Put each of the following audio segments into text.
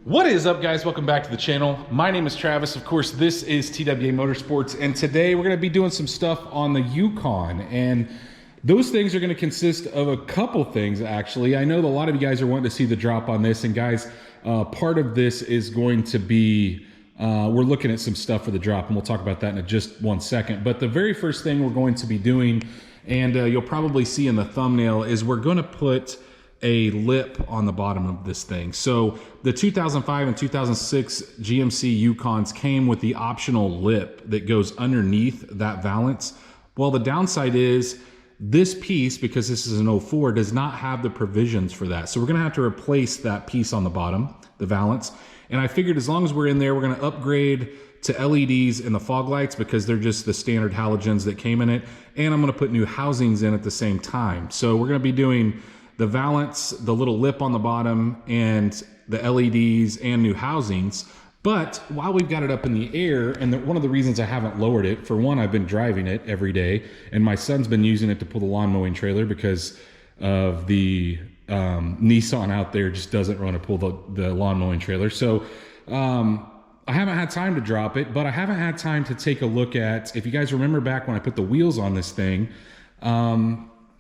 What is up, guys? Welcome back to the channel. My name is Travis. Of course, this is TWA Motorsports, and today we're going to be doing some stuff on the Yukon, and those things are going to consist of a couple things, actually. I know that a lot of you guys are wanting to see the drop on this, and guys, part of this is going to be we're looking at some stuff for the drop, and we'll talk about that in just one second. But the very first thing we're going to be doing, and you'll probably see in the thumbnail, is we're going to put a lip on the bottom of this thing. So the 2005 and 2006 GMC Yukons came with the optional lip that goes underneath that valance. Well, the downside is this piece, because this is an 04, does not have the provisions for that. So we're gonna have to replace that piece on the bottom, the valance. And I figured as long as we're in there, we're gonna upgrade to LEDs and the fog lights because they're just the standard halogens that came in it. And I'm gonna put new housings in at the same time. So we're gonna be doing the valance, the little lip on the bottom, and the LEDs and new housings. But while we've got it up in the air, and one of the reasons I haven't lowered it, for one, I've been driving it every day, and my son's been using it to pull the lawn mowing trailer because of the Nissan out there just doesn't want to pull the lawn mowing trailer. So I haven't had time to drop it, but I haven't had time to take a look at, if you guys remember back when I put the wheels on this thing,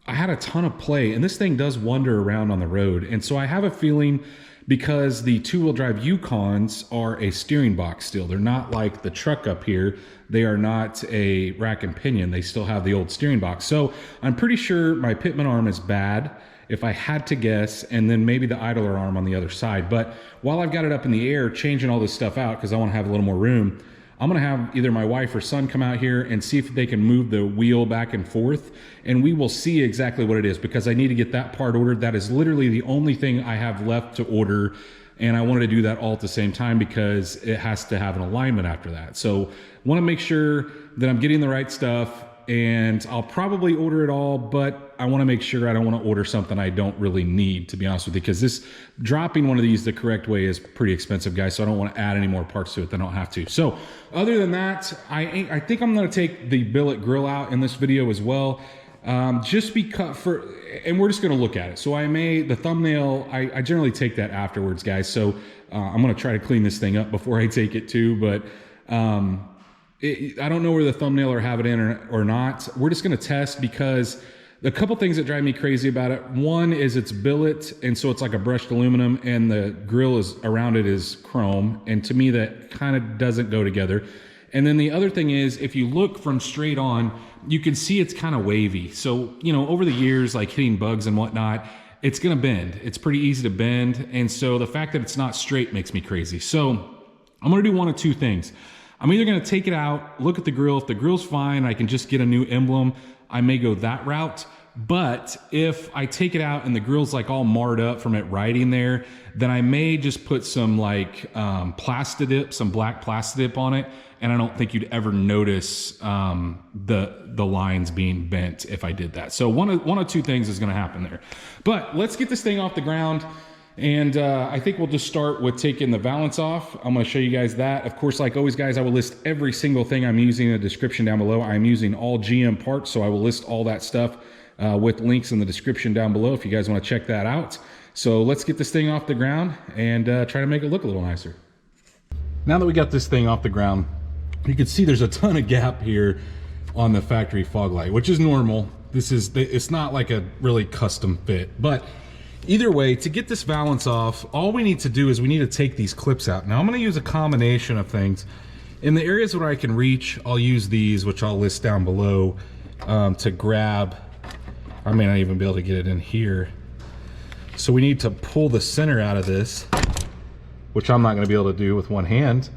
I had a ton of play, and this thing does wander around on the road. And so I have a feeling, because the two-wheel drive Yukons are a steering box still. They're not like the truck up here. They are not a rack and pinion. They still have the old steering box. So I'm pretty sure my pitman arm is bad, if I had to guess, and then maybe the idler arm on the other side. But while I've got it up in the air, changing all this stuff out because I want to have a little more room, I'm gonna have either my wife or son come out here and see if they can move the wheel back and forth, and we will see exactly what it is, because I need to get that part ordered. That is literally the only thing I have left to order, and I wanted to do that all at the same time because it has to have an alignment after that. So wanna make sure that I'm getting the right stuff, and I'll probably order it all, but I wanna make sure I don't wanna order something I don't really need, to be honest with you, because this dropping one of these the correct way is pretty expensive, guys, so I don't wanna add any more parts to it than I don't have to. So other than that, I think I'm gonna take the billet grill out in this video as well, just because and we're just gonna look at it. So the thumbnail, I generally take that afterwards, guys, so I'm gonna try to clean this thing up before I take it too, but I don't know where the thumbnail or have it in or not. We're just gonna test, because a couple things that drive me crazy about it. One is it's billet, and so it's like a brushed aluminum, and the grill is around it is chrome, and to me that kind of doesn't go together. And then the other thing is, if you look from straight on, you can see it's kind of wavy. So, you know, over the years, like hitting bugs and whatnot, it's gonna bend. It's pretty easy to bend, and so the fact that it's not straight makes me crazy. So I'm gonna do one of two things. I'm either gonna take it out, look at the grill. If the grill's fine, I can just get a new emblem, I may go that route. But if I take it out and the grill's like all marred up from it riding there, then I may just put some like Plastidip, some black Plastidip on it, and I don't think you'd ever notice the lines being bent if I did that. So one of two things is gonna happen there. But let's get this thing off the ground. And I think we'll just start with taking the valance off. I'm gonna show you guys that. Of course, like always, guys, I will list every single thing I'm using in the description down below. I'm using all GM parts, so I will list all that stuff with links in the description down below if you guys wanna check that out. So let's get this thing off the ground and try to make it look a little nicer. Now that we got this thing off the ground, you can see there's a ton of gap here on the factory fog light, which is normal. It's not like a really custom fit, but either way, to get this valance off, all we need to do is we need to take these clips out. Now I'm gonna use a combination of things. In the areas where I can reach, I'll use these, which I'll list down below, to grab. I may not even be able to get it in here. So we need to pull the center out of this, which I'm not gonna be able to do with one hand.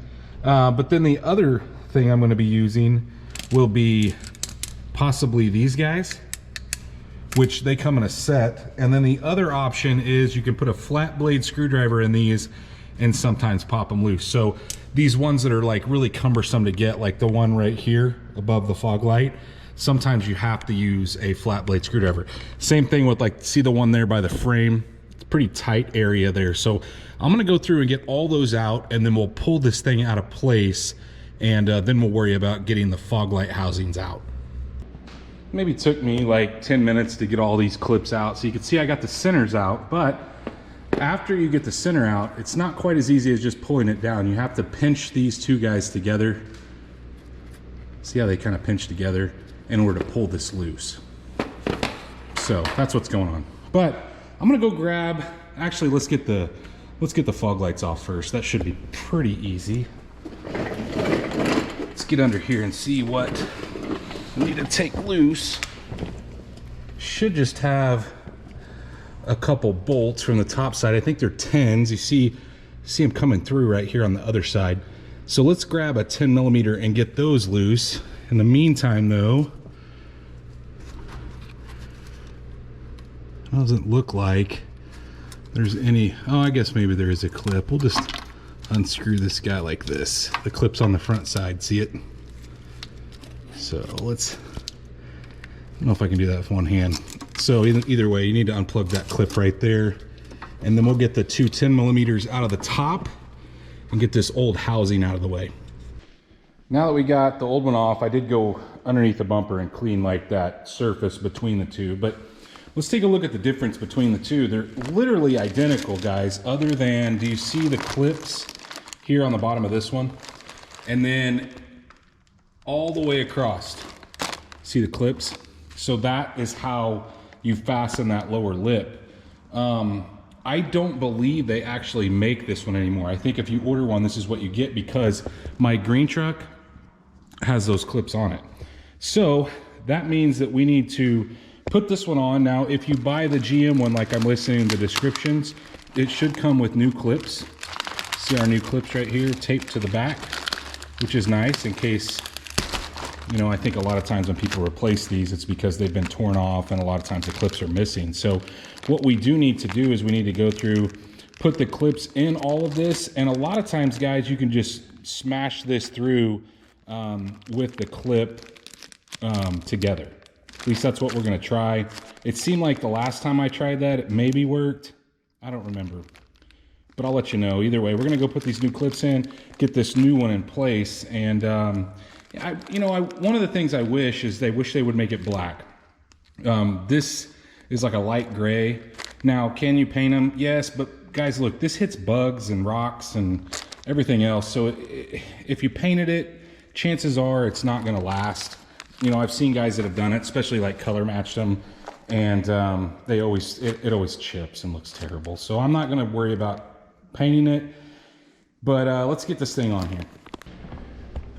But then the other thing I'm gonna be using will be possibly these guys, which they come in a set. And then the other option is you can put a flat blade screwdriver in these and sometimes pop them loose. So these ones that are like really cumbersome to get, like the one right here above the fog light, sometimes you have to use a flat blade screwdriver. Same thing with, like, see the one there by the frame? It's a pretty tight area there. So I'm gonna go through and get all those out, and then we'll pull this thing out of place, and then we'll worry about getting the fog light housings out. Maybe took me like 10 minutes to get all these clips out. So you can see I got the centers out, but after you get the center out, it's not quite as easy as just pulling it down. You have to pinch these two guys together. See how they kind of pinch together in order to pull this loose. So that's what's going on. But I'm gonna go grab, actually let's get the fog lights off first. That should be pretty easy. Let's get under here and see what we need to take loose. Should just have a couple bolts from the top side. I think they're 10s. You see them coming through right here on the other side. So let's grab a 10 millimeter and get those loose. In the meantime though, it doesn't look like there's any, oh, I guess maybe there is a clip. We'll just unscrew this guy like this. The clip's on the front side, see it? So let's, I don't know if I can do that with one hand. So either way, you need to unplug that clip right there. And then we'll get the two 10 millimeters out of the top and get this old housing out of the way. Now that we got the old one off, I did go underneath the bumper and clean like that surface between the two. But let's take a look at the difference between the two. They're literally identical, guys, other than, do you see the clips here on the bottom of this one? And then all the way across, see the clips? So that is how you fasten that lower lip. I don't believe they actually make this one anymore. I think if you order one, this is what you get, because my green truck has those clips on it. So that means that we need to put this one on. Now, if you buy the GM one, like I'm listing in the descriptions, it should come with new clips. See our new clips right here, taped to the back, which is nice in case, you know, I think a lot of times when people replace these, it's because they've been torn off and a lot of times the clips are missing. So what we do need to do is we need to go through, put the clips in all of this. And a lot of times, guys, you can just smash this through with the clip together. At least that's what we're gonna try. It seemed like the last time I tried that, it maybe worked. I don't remember, but I'll let you know. Either way, we're gonna go put these new clips in, get this new one in place. And one of the things I wish is they would make it black. This is like a light gray. Now, can you paint them? Yes, but guys, look, this hits bugs and rocks and everything else. So if you painted it, chances are it's not gonna last. You know, I've seen guys that have done it, especially like color matched them, and it always chips and looks terrible. So I'm not gonna worry about painting it, but let's get this thing on here.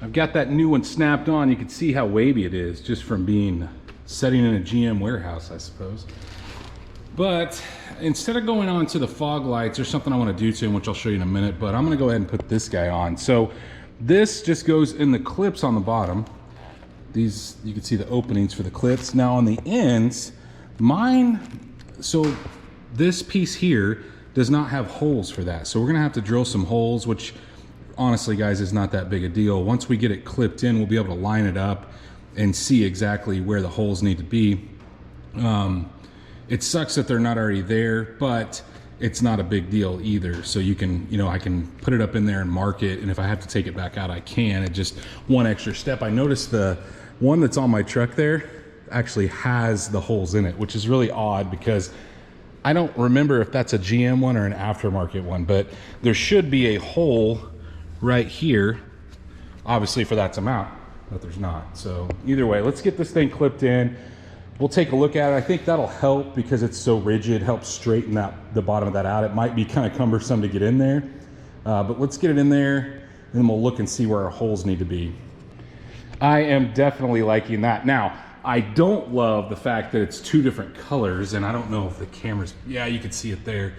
I've got that new one snapped on. You can see how wavy it is just from being setting in a GM warehouse, I suppose. But instead of going on to the fog lights, there's something I want to do to them, which I'll show you in a minute, but I'm going to go ahead and put this guy on. So this just goes in the clips on the bottom. These, you can see the openings for the clips. Now on the ends, so this piece here does not have holes for that. So we're going to have to drill some holes, which honestly, guys, is not that big a deal. Once we get it clipped in, we'll be able to line it up and see exactly where the holes need to be. It sucks that they're not already there, but it's not a big deal either. So you can, you know, I can put it up in there and mark it, and if I have to take it back out, I can. It's just one extra step. I noticed the one that's on my truck there actually has the holes in it, which is really odd because I don't remember if that's a GM one or an aftermarket one, but there should be a hole right here, obviously for that to mount, but there's not. So either way, let's get this thing clipped in. We'll take a look at it. I think that'll help because it's so rigid, helps straighten the bottom of that out. It might be kind of cumbersome to get in there, but let's get it in there and then we'll look and see where our holes need to be. I am definitely liking that. Now, I don't love the fact that it's two different colors, and I don't know if the camera's, yeah, you can see it there.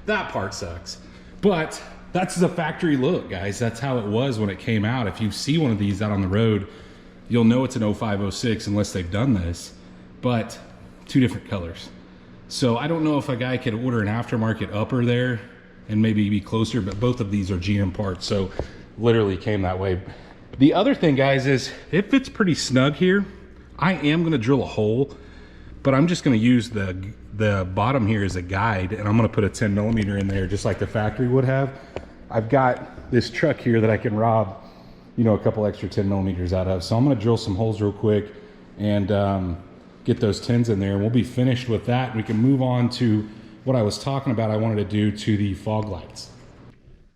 That part sucks, but that's the factory look, guys. That's how it was when it came out. If you see one of these out on the road, you'll know it's an 05, 06 unless they've done this, but two different colors. So I don't know if a guy could order an aftermarket upper there and maybe be closer, but both of these are GM parts, so literally came that way. The other thing, guys, is it fits pretty snug here. I am gonna drill a hole, but I'm just gonna use the bottom here as a guide, and I'm gonna put a 10 millimeter in there just like the factory would have. I've got this truck here that I can rob, you know, a couple extra 10 millimeters out of. So I'm gonna drill some holes real quick and get those 10s in there, and we'll be finished with that. We can move on to what I was talking about I wanted to do to the fog lights.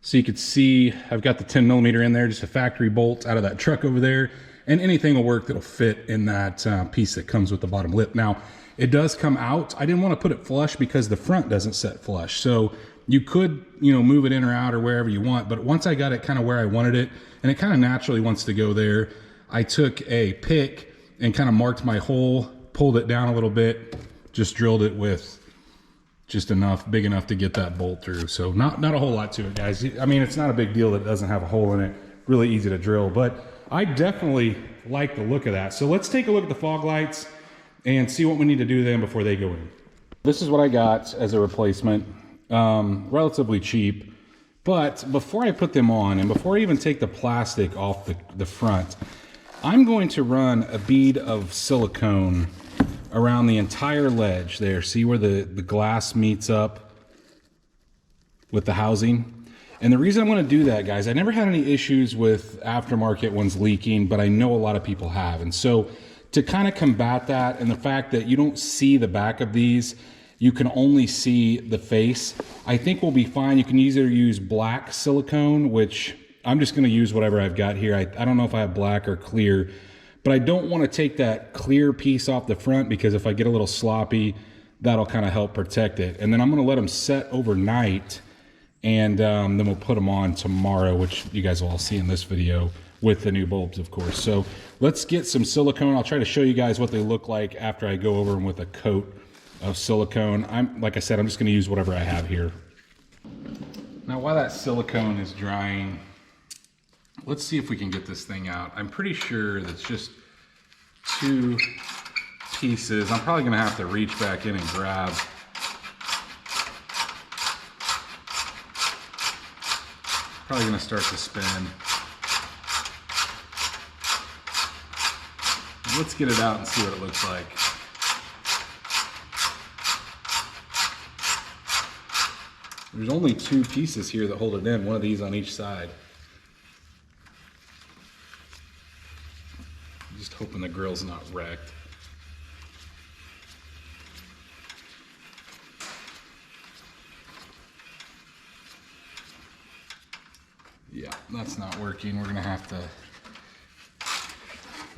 So you could see I've got the 10mm in there, just a factory bolt out of that truck over there, and anything will work that'll fit in that piece that comes with the bottom lip. Now, it does come out. I didn't want to put it flush because the front doesn't set flush. So you could, you know, move it in or out or wherever you want, but once I got it kind of where I wanted it, and it kind of naturally wants to go there, I took a pick and kind of marked my hole, pulled it down a little bit, just drilled it with just enough, big enough to get that bolt through. So not a whole lot to it, guys. I mean, it's not a big deal that it doesn't have a hole in it. Really easy to drill, but I definitely like the look of that. So let's take a look at the fog lights and see what we need to do then before they go in. This is what I got as a replacement, relatively cheap. But before I put them on, and before I even take the plastic off the front, I'm going to run a bead of silicone around the entire ledge there. See where the glass meets up with the housing? And the reason I'm going to do that, guys, I never had any issues with aftermarket ones leaking, but I know a lot of people have. And so to kind of combat that, and the fact that you don't see the back of these, you can only see the face, I think we'll be fine. You can either use black silicone, which I'm just going to use whatever I've got here. I don't know if I have black or clear, but I don't want to take that clear piece off the front, because if I get a little sloppy, that'll kind of help protect it. And then I'm going to let them set overnight, and then we'll put them on tomorrow, which you guys will all see in this video with the new bulbs, of course. So let's get some silicone. I'll try to show you guys what they look like after I go over them with a coat of silicone. Like I said, I'm just going to use whatever I have here. Now, while that silicone is drying, let's see if we can get this thing out. I'm pretty sure that's just 2 pieces. I'm probably going to have to reach back in and grab. Probably going to start to spin. Let's get it out and see what it looks like. There's only 2 pieces here that hold it in, one of these on each side. I'm just hoping the grille's not wrecked. Yeah, that's not working. We're gonna have to,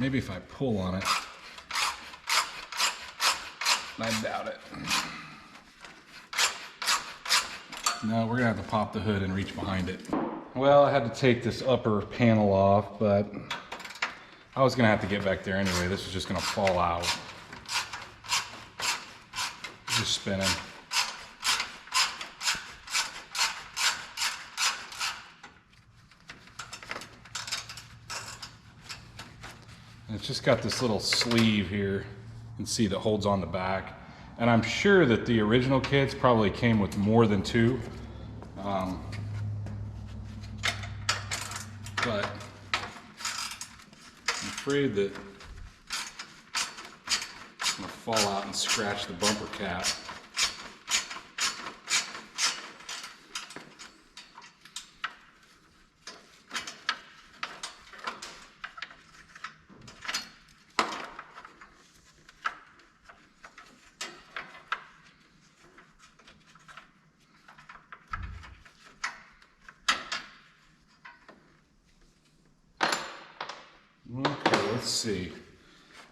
maybe if I pull on it. I doubt it. No, we're gonna have to pop the hood and reach behind it. Well, I had to take this upper panel off, but I was gonna have to get back there anyway. This was just gonna fall out. Just spinning. And it's just got this little sleeve here, you can see, that holds on the back. And I'm sure that the original kits probably came with more than 2. But I'm afraid that it's gonna fall out and scratch the bumper cap. Okay, let's see.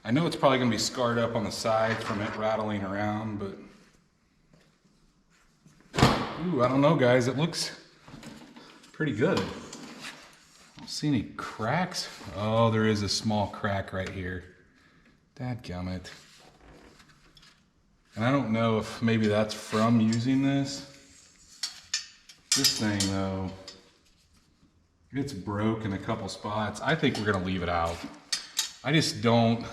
I know it's probably going to be scarred up on the side from it rattling around, but ooh, I don't know, guys. It looks pretty good. I don't see any cracks. Oh, there is a small crack right here. Dadgummit. And I don't know if maybe that's from using this. This thing, though, it's broke in a couple spots. I think we're gonna leave it out. I just don't,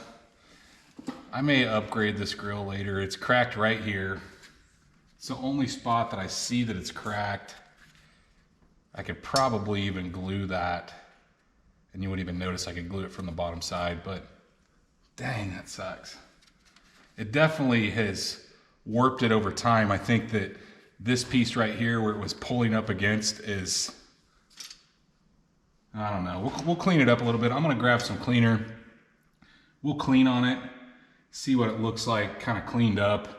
I may upgrade this grill later. It's cracked right here. It's the only spot that I see that it's cracked. I could probably even glue that, and you wouldn't even notice I could glue it from the bottom side, but dang, that sucks. It definitely has warped it over time. I think that this piece right here where it was pulling up against is, I don't know. We'll clean it up a little bit. I'm gonna grab some cleaner. We'll clean on it, see what it looks like kind of cleaned up.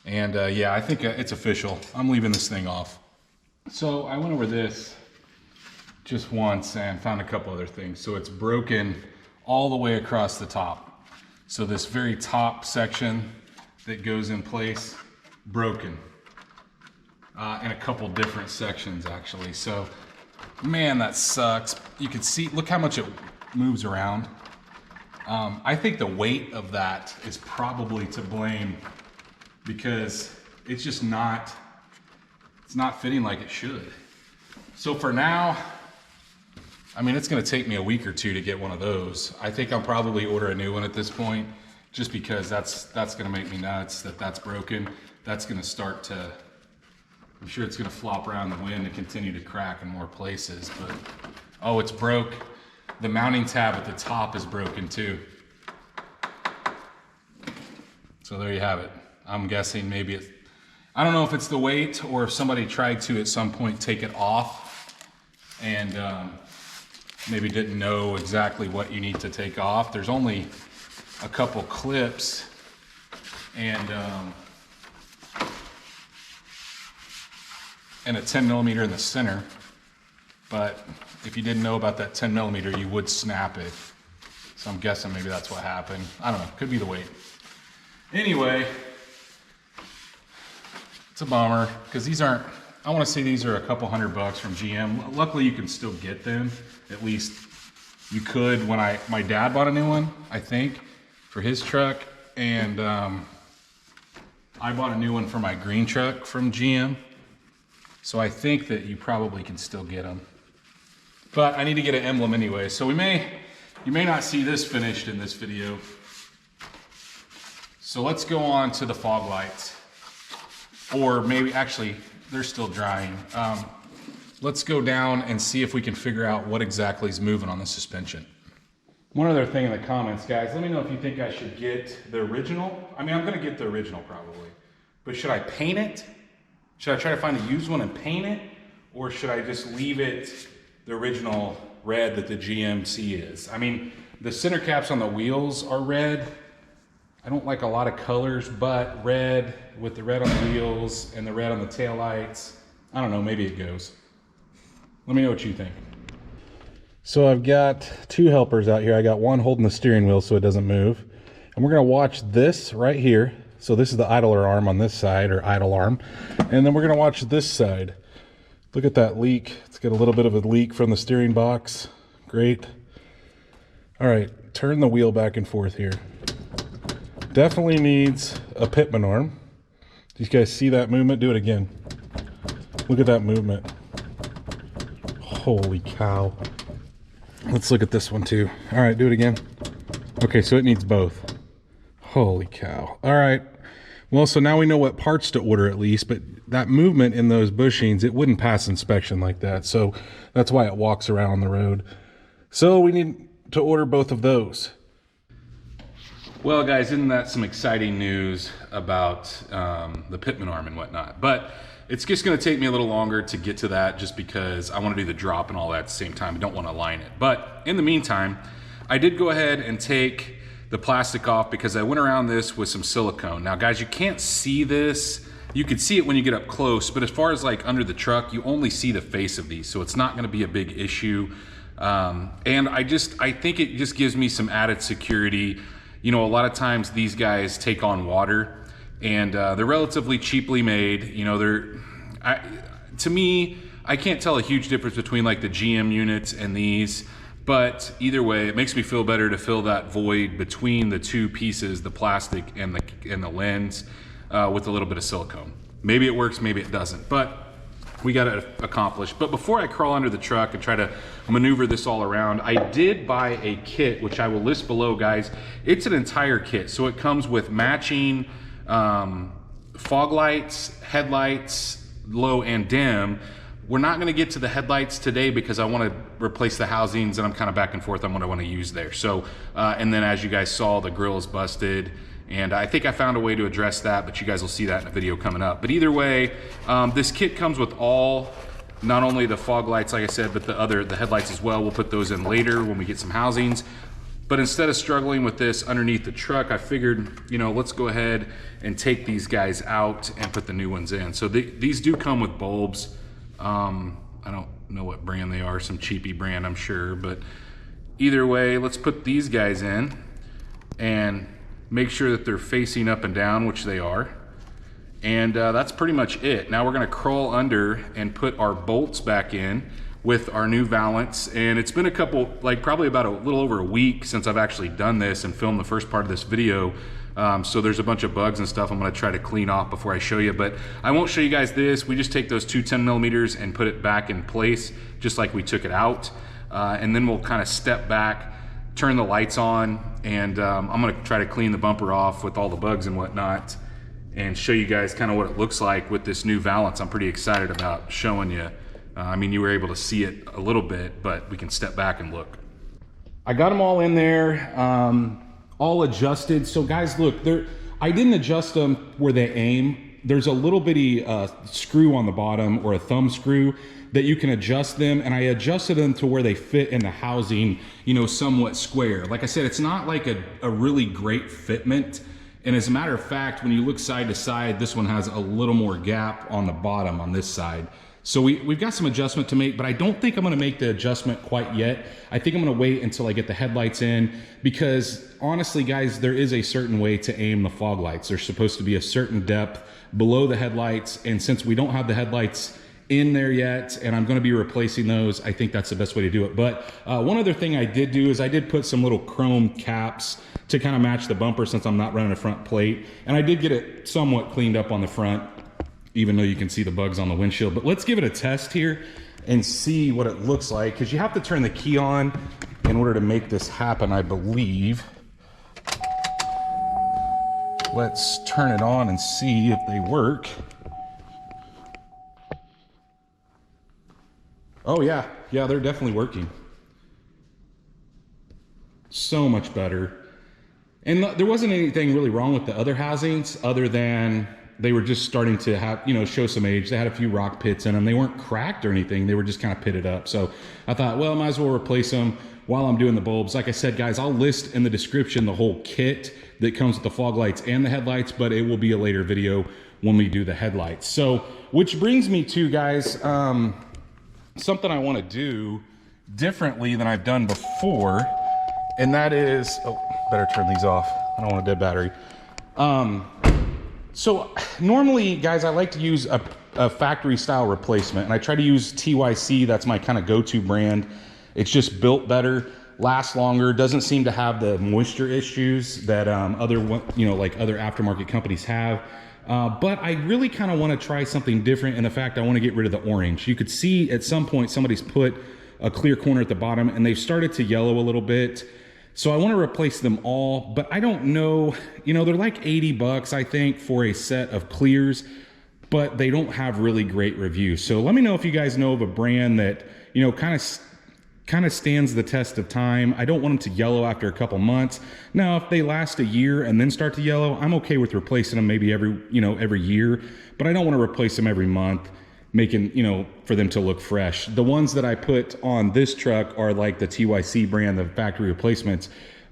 And yeah, I think it's official. I'm leaving this thing off. So I went over this just once and found a couple other things. So it's broken all the way across the top. So this very top section that goes in place, broken. In a couple different sections actually. So man, that sucks. You can see, look how much it moves around. I think the weight of that is probably to blame because it's just not, it's not fitting like it should. So for now, I mean, it's gonna take me a week or two to get one of those. I think I'll probably order a new one at this point, just because that's gonna make me nuts that that's broken. That's gonna start to, I'm sure it's gonna flop around the wind and continue to crack in more places, but, oh, it's broke. The mounting tab at the top is broken too. So there you have it. I'm guessing maybe it, I don't know if it's the weight or if somebody tried to at some point take it off and maybe didn't know exactly what you need to take off. There's only a couple clips and a 10 millimeter in the center. But if you didn't know about that 10 millimeter, you would snap it. So I'm guessing maybe that's what happened. I don't know, could be the weight. Anyway, it's a bummer because these aren't, I want to say these are a couple $100 from GM. Luckily you can still get them. At least you could when my dad bought a new one, I think, for his truck. And I bought a new one for my green truck from GM. So I think that you probably can still get them. But I need to get an emblem anyway. So you may not see this finished in this video. So let's go on to the fog lights. Or maybe, actually, they're still drying. Let's go down and see if we can figure out what exactly is moving on the suspension. One other thing in the comments, guys, let me know if you think I should get the original. I mean, I'm gonna get the original probably. But should I paint it? Should I try to find a used one and paint it? Or should I just leave it the original red that the GMC is? I mean, the center caps on the wheels are red. I don't like a lot of colors, but red with the red on the wheels and the red on the taillights. I don't know, maybe it goes. Let me know what you think. So I've got two helpers out here. I got one holding the steering wheel so it doesn't move. And we're gonna watch this right here. So this is the idler arm on this side, or idle arm. And then we're gonna watch this side. Look at that leak. It's got a little bit of a leak from the steering box. Great. All right, turn the wheel back and forth here. Definitely needs a pitman arm. Do you guys see that movement? Do it again. Look at that movement. Holy cow. Let's look at this one too. All right, do it again. Okay, so it needs both. Holy cow. All right. Well, so now we know what parts to order at least, but that movement in those bushings, it wouldn't pass inspection like that. So that's why it walks around on the road. So we need to order both of those. Well, guys, isn't that some exciting news about the pitman arm and whatnot? But it's just gonna take me a little longer to get to that just because I wanna do the drop and all that at the same time. I don't wanna align it. But in the meantime, I did go ahead and take the plastic off because I went around this with some silicone. Now guys, you can't see this. You can see it when you get up close, but as far as like under the truck, you only see the face of these. So it's not gonna be a big issue. And I think it just gives me some added security. You know, a lot of times these guys take on water and they're relatively cheaply made. You know, to me, I can't tell a huge difference between like the GM units and these. But either way, it makes me feel better to fill that void between the two pieces, the plastic and the lens, with a little bit of silicone. Maybe it works, maybe it doesn't, but we got it accomplished. But before I crawl under the truck and try to maneuver this all around, I did buy a kit, which I will list below, guys. It's an entire kit, so it comes with matching fog lights, headlights, low and dim. We're not gonna get to the headlights today because I wanna replace the housings and I'm kind of back and forth on what I wanna use there. So, and then as you guys saw, the grill is busted and I think I found a way to address that, but you guys will see that in a video coming up. But either way, this kit comes with all, not only the fog lights, like I said, but the headlights as well. We'll put those in later when we get some housings. But instead of struggling with this underneath the truck, I figured, you know, let's go ahead and take these guys out and put the new ones in. So these do come with bulbs. I don't know what brand they are, some cheapy brand, I'm sure. But either way, let's put these guys in and make sure that they're facing up and down, which they are. And that's pretty much it. Now we're gonna crawl under and put our bolts back in with our new Valance. And it's been a couple, like probably about a little over a week since I've actually done this and filmed the first part of this video. So there's a bunch of bugs and stuff I'm gonna try to clean off before I show you, but I won't show you guys this. We just take those two 10mm and put it back in place, just like we took it out. And then we'll kind of step back, turn the lights on, and I'm gonna try to clean the bumper off with all the bugs and whatnot, and show you guys kind of what it looks like with this new Valance. I'm pretty excited about showing you. I mean, you were able to see it a little bit, but we can step back and look. I got them all in there, all adjusted. So guys, look, I didn't adjust them where they aim. There's a little bitty screw on the bottom, or a thumb screw, that you can adjust them, and I adjusted them to where they fit in the housing, you know, somewhat square. Like I said, it's not like a really great fitment. And as a matter of fact, when you look side to side, this one has a little more gap on the bottom on this side. So we've got some adjustment to make, but I don't think I'm gonna make the adjustment quite yet. I think I'm gonna wait until I get the headlights in, because honestly, guys, there is a certain way to aim the fog lights. They're supposed to be a certain depth below the headlights, and since we don't have the headlights in there yet, and I'm gonna be replacing those, I think that's the best way to do it. But one other thing I did do is I did put some little chrome caps to kind of match the bumper, since I'm not running a front plate. And I did get it somewhat cleaned up on the front, even though you can see the bugs on the windshield. But let's give it a test here and see what it looks like, because you have to turn the key on in order to make this happen, I believe. Let's turn it on and see if they work. Oh yeah, they're definitely working. So much better. And there wasn't anything really wrong with the other housings, other than they were just starting to have, you know, show some age. They had a few rock pits in them. They weren't cracked or anything. They were just kind of pitted up. So I thought, well, I might as well replace them while I'm doing the bulbs. Like I said, guys, I'll list in the description the whole kit that comes with the fog lights and the headlights, but it will be a later video when we do the headlights. So, which brings me to, guys, something I want to do differently than I've done before, and that is, oh, better turn these off. I don't want a dead battery. So normally, guys, I like to use a factory style replacement, and I try to use TYC. That's my kind of go-to brand. It's just built better, lasts longer, doesn't seem to have the moisture issues that other, you know, like other aftermarket companies have. But I really kind of want to try something different in the fact I want to get rid of the orange. You could see at some point somebody's put a clear corner at the bottom, and they've started to yellow a little bit. So I want to replace them all, but I don't know, you know, they're like 80 bucks, I think, for a set of clears, but they don't have really great reviews. So let me know if you guys know of a brand that, you know, kind of stands the test of time. I don't want them to yellow after a couple months. Now, if they last a year and then start to yellow, I'm okay with replacing them maybe every year, but I don't want to replace them every month, making, you know, for them to look fresh. The ones that I put on this truck are like the TYC brand, the factory replacements,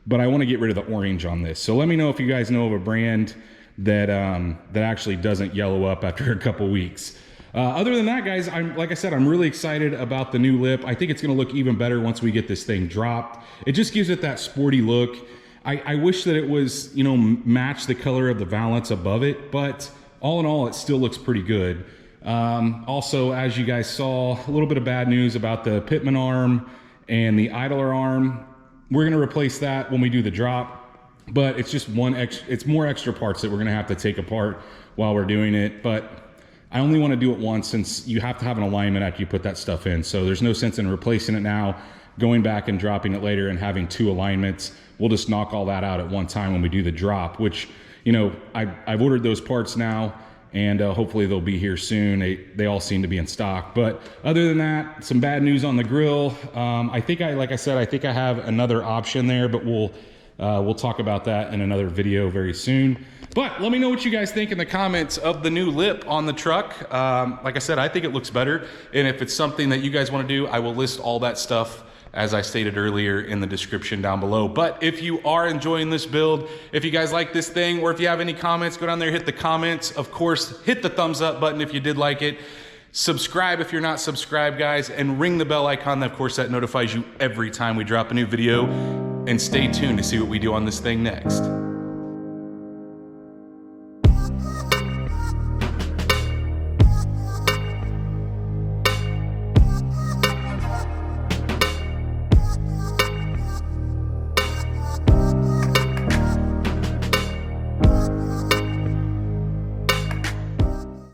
but I want to get rid of the orange on this. So let me know if you guys know of a brand that that actually doesn't yellow up after a couple weeks. Other than that, guys, like I said, I'm really excited about the new lip. I think it's going to look even better once we get this thing dropped. It just gives it that sporty look. I wish that it was, you know, match the color of the Valance above it, but all in all, it still looks pretty good. Also, as you guys saw, a little bit of bad news about the pitman arm and the idler arm. We're going to replace that when we do the drop, but it's just it's more extra parts that we're going to have to take apart while we're doing it. But I only want to do it once, since you have to have an alignment after you put that stuff in. So there's no sense in replacing it now, going back and dropping it later and having two alignments. We'll just knock all that out at one time when we do the drop, which, you know, I've ordered those parts now, and hopefully they'll be here soon. They all seem to be in stock. But other than that, some bad news on the grill. Like I said, I think I have another option there, but we'll talk about that in another video very soon. But let me know what you guys think in the comments of the new lip on the truck. Like I said, I think it looks better, and if it's something that you guys want to do, I will list all that stuff as I stated earlier in the description down below. But if you are enjoying this build, if you guys like this thing, or if you have any comments, go down there, hit the comments. Of course, hit the thumbs up button if you did like it. Subscribe if you're not subscribed, guys, and ring the bell icon. Of course, that notifies you every time we drop a new video. And stay tuned to see what we do on this thing next.